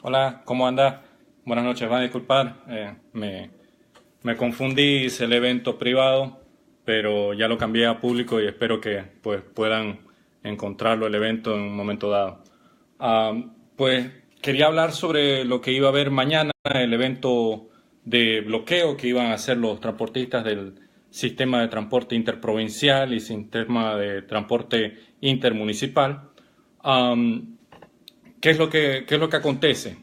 Hola, ¿cómo anda? Buenas noches, van a disculpar, me confundí, hice el evento privado, pero ya lo cambié a público y espero que pues puedan encontrarlo el evento en un momento dado. Ah, pues quería hablar sobre lo que iba a haber mañana, el evento de bloqueo que iban a hacer los transportistas del sistema de transporte interprovincial y sistema de transporte intermunicipal. Am, qué es lo que acontece?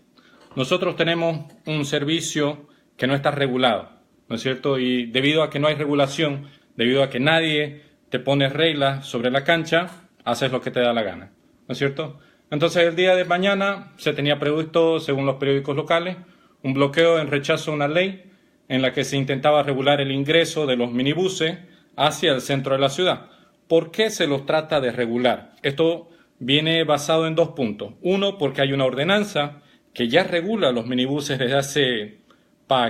Nosotros tenemos un servicio que no está regulado, ¿no es cierto? Y debido a que no hay regulación, debido a que nadie te pone reglas sobre la cancha, haces lo que te da la gana, ¿no es cierto? Entonces el día de mañana se tenía previsto, según los periódicos locales, un bloqueo en rechazo a una ley en la que se intentaba regular el ingreso de los minibuses hacia el centro de la ciudad. ¿Por qué se los trata de regular? Esto viene basado en dos puntos. Uno, porque hay una ordenanza que ya regula los minibuses desde hace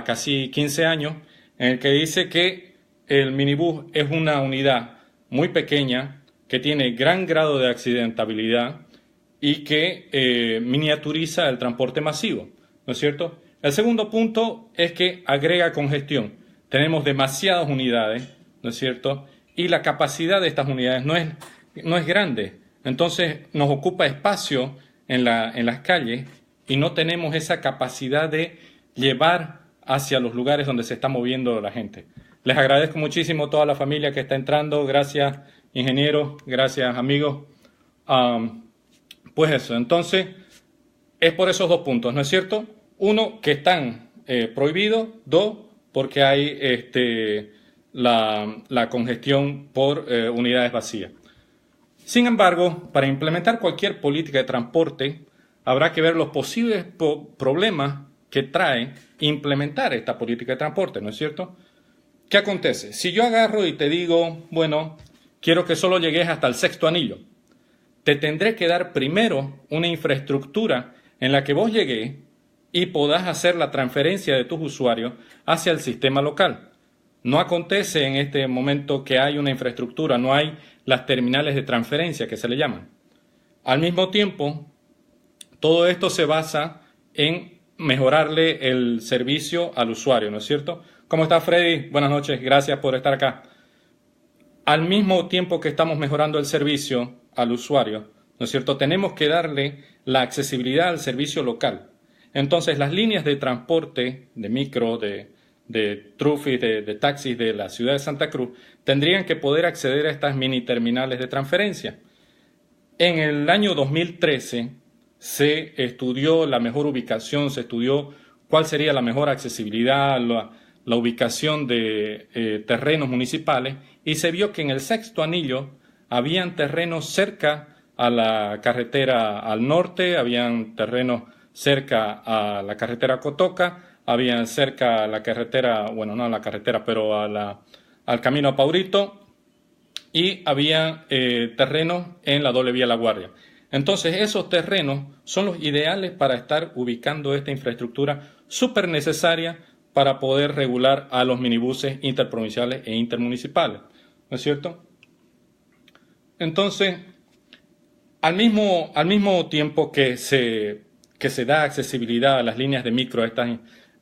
casi 15 años, en el que dice que el minibús es una unidad muy pequeña, que tiene gran grado de accidentabilidad y que miniaturiza el transporte masivo, ¿no es cierto? El segundo punto es que agrega congestión. Tenemos demasiadas unidades, ¿no es cierto? Y la capacidad de estas unidades no es grande. Entonces nos ocupa espacio en las calles y no tenemos esa capacidad de llevar hacia los lugares donde se está moviendo la gente. Les agradezco muchísimo a toda la familia que está entrando. Gracias, ingenieros. Gracias, amigos. Pues eso, entonces es por esos dos puntos, ¿no es cierto? Uno, que están prohibidos. Dos, porque hay la congestión por unidades vacías. Sin embargo, para implementar cualquier política de transporte, habrá que ver los posibles problemas que trae implementar esta política de transporte, ¿no es cierto? ¿Qué acontece? Si yo agarro y te digo, bueno, quiero que solo llegues hasta el sexto anillo, te tendré que dar primero una infraestructura en la que vos llegues y podás hacer la transferencia de tus usuarios hacia el sistema local. No acontece en este momento que hay una infraestructura, no hay las terminales de transferencia que se le llaman. Al mismo tiempo, todo esto se basa en mejorarle el servicio al usuario, ¿no es cierto? ¿Cómo está, Freddy? Buenas noches, gracias por estar acá. Al mismo tiempo que estamos mejorando el servicio al usuario, ¿no es cierto? Tenemos que darle la accesibilidad al servicio local. Entonces, las líneas de transporte, de micro, de trufis, de taxis de la ciudad de Santa Cruz, tendrían que poder acceder a estas mini terminales de transferencia. En el año 2013 se estudió la mejor ubicación, se estudió cuál sería la mejor accesibilidad, la ubicación de terrenos municipales, y se vio que en el sexto anillo habían terrenos cerca a la carretera al norte, habían terrenos cerca a la carretera Cotoca, habían cerca a la carretera, bueno, no a la carretera, pero al camino a Paurito, y había terrenos en la doble vía La Guardia. Entonces, esos terrenos son los ideales para estar ubicando esta infraestructura súper necesaria para poder regular a los minibuses interprovinciales e intermunicipales, ¿no es cierto? Entonces, al mismo tiempo que se da accesibilidad a las líneas de micro, a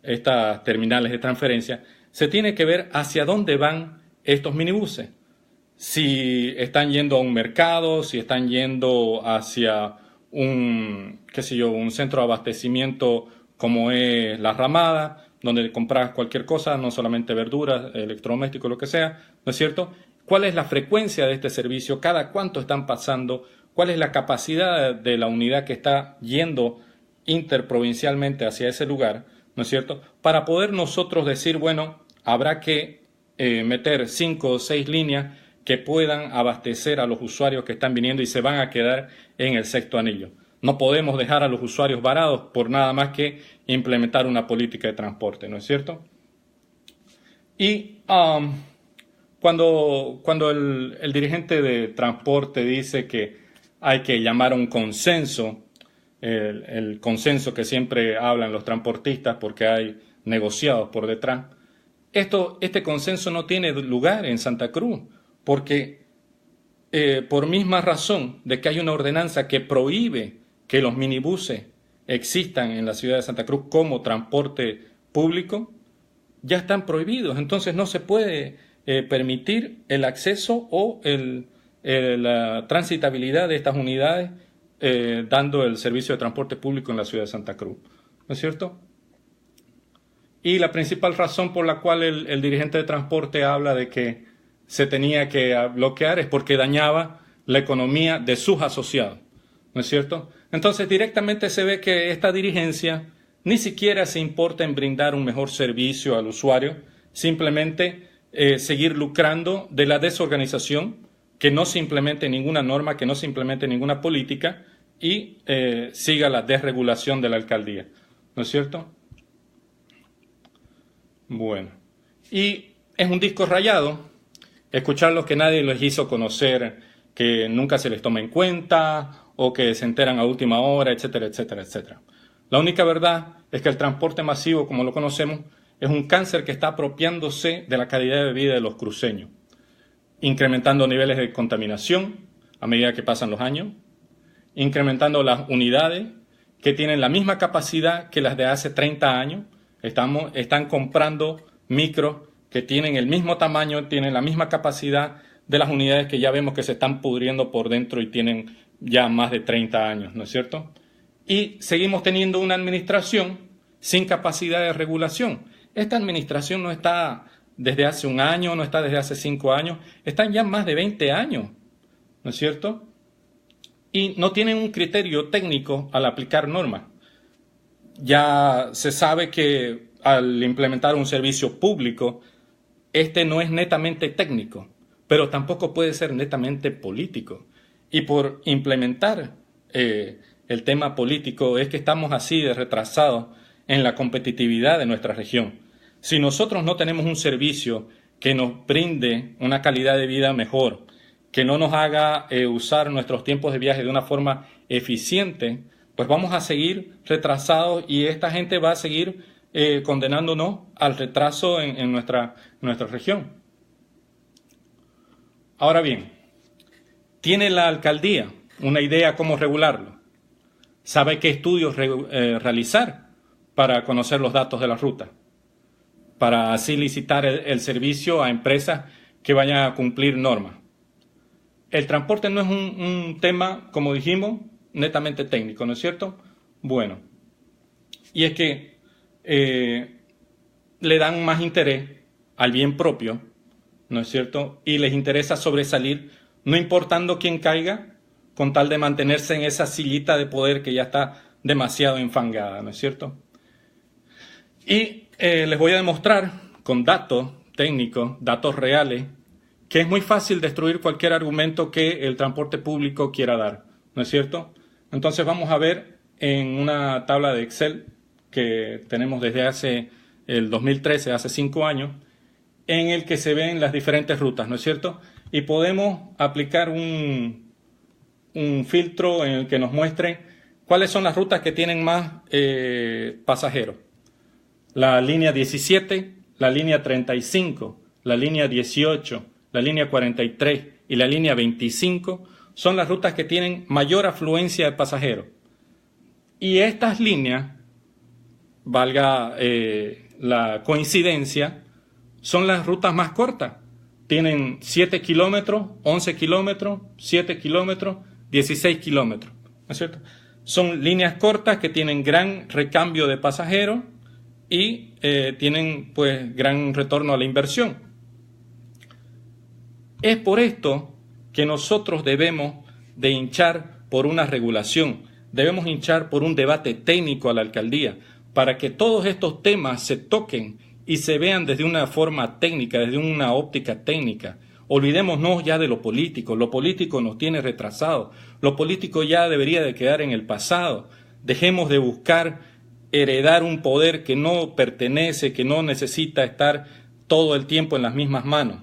estas terminales de transferencia, se tiene que ver hacia dónde van estos minibuses. Si están yendo a un mercado, si están yendo hacia un centro de abastecimiento como es La Ramada, donde compras cualquier cosa, no solamente verduras, electrodomésticos, lo que sea, ¿no es cierto? ¿Cuál es la frecuencia de este servicio? ¿Cada cuánto están pasando? ¿Cuál es la capacidad de la unidad que está yendo interprovincialmente hacia ese lugar? ¿No es cierto? Para poder nosotros decir, bueno, habrá que meter 5 o 6 líneas que puedan abastecer a los usuarios que están viniendo y se van a quedar en el sexto anillo. No podemos dejar a los usuarios varados por nada más que implementar una política de transporte, ¿no es cierto? Y cuando el dirigente de transporte dice que hay que llamar a un consenso, el consenso que siempre hablan los transportistas porque hay negociados por detrás, este consenso no tiene lugar en Santa Cruz, porque por misma razón de que hay una ordenanza que prohíbe que los minibuses existan en la ciudad de Santa Cruz como transporte público ya están prohibidos. Entonces no se puede permitir el acceso o la transitabilidad de estas unidades dando el servicio de transporte público en la ciudad de Santa Cruz. ¿No es cierto? Y la principal razón por la cual el dirigente de transporte habla de que se tenía que bloquear es porque dañaba la economía de sus asociados. ¿No es cierto? Entonces directamente se ve que esta dirigencia ni siquiera se importa en brindar un mejor servicio al usuario, simplemente seguir lucrando de la desorganización, que no se implemente ninguna norma, que no se implemente ninguna política y siga la desregulación de la alcaldía. ¿No es cierto? Bueno, y es un disco rayado escucharlos que nadie les hizo conocer, que nunca se les toma en cuenta o que se enteran a última hora, etcétera, etcétera, etcétera. La única verdad es que el transporte masivo, como lo conocemos, es un cáncer que está apropiándose de la calidad de vida de los cruceños, incrementando niveles de contaminación a medida que pasan los años, incrementando las unidades que tienen la misma capacidad que las de hace 30 años. Están comprando micros que tienen el mismo tamaño, tienen la misma capacidad de las unidades que ya vemos que se están pudriendo por dentro y tienen ya más de 30 años, ¿no es cierto? Y seguimos teniendo una administración sin capacidad de regulación. Esta administración no está desde hace un año, no está desde hace 5 años, están ya más de 20 años, ¿no es cierto? Y no tienen un criterio técnico al aplicar normas. Ya se sabe que al implementar un servicio público, este no es netamente técnico, pero tampoco puede ser netamente político. Y por implementar el tema político es que estamos así de retrasados en la competitividad de nuestra región. Si nosotros no tenemos un servicio que nos brinde una calidad de vida mejor, que no nos haga usar nuestros tiempos de viaje de una forma eficiente, pues vamos a seguir retrasados y esta gente va a seguir condenándonos al retraso en nuestra región. Ahora bien, ¿tiene la alcaldía una idea cómo regularlo? ¿Sabe qué estudios realizar para conocer los datos de la ruta? Para así licitar el servicio a empresas que vayan a cumplir normas. El transporte no es un tema, como dijimos, netamente técnico, ¿no es cierto? Bueno, y es que le dan más interés al bien propio, ¿no es cierto? Y les interesa sobresalir, no importando quién caiga, con tal de mantenerse en esa sillita de poder que ya está demasiado enfangada, ¿no es cierto? Y les voy a demostrar con datos técnicos, datos reales, que es muy fácil destruir cualquier argumento que el transporte público quiera dar, ¿no es cierto? Entonces vamos a ver en una tabla de Excel que tenemos desde hace el 2013, hace 5 años, en el que se ven las diferentes rutas, ¿no es cierto? Y podemos aplicar un filtro en el que nos muestre cuáles son las rutas que tienen más pasajeros. La línea 17, la línea 35, la línea 18, la línea 43 y la línea 25 son las rutas que tienen mayor afluencia de pasajeros. Y estas líneas, valga la coincidencia, son las rutas más cortas. Tienen 7 kilómetros, 11 kilómetros, 7 kilómetros, 16 kilómetros, ¿no es cierto? Son líneas cortas que tienen gran recambio de pasajeros y tienen pues gran retorno a la inversión. Es por esto que nosotros debemos de hinchar por una regulación, debemos hinchar por un debate técnico a la alcaldía, para que todos estos temas se toquen y se vean desde una forma técnica, desde una óptica técnica. Olvidémonos ya de lo político nos tiene retrasados, lo político ya debería de quedar en el pasado. Dejemos de buscar heredar un poder que no pertenece, que no necesita estar todo el tiempo en las mismas manos.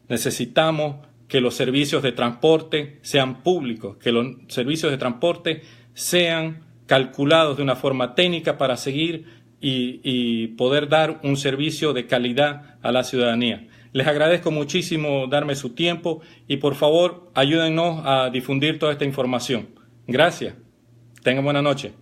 Necesitamos que los servicios de transporte sean públicos, que los servicios de transporte sean calculados de una forma técnica para seguir y poder dar un servicio de calidad a la ciudadanía. Les agradezco muchísimo darme su tiempo y por favor ayúdennos a difundir toda esta información. Gracias. Tengan buena noche.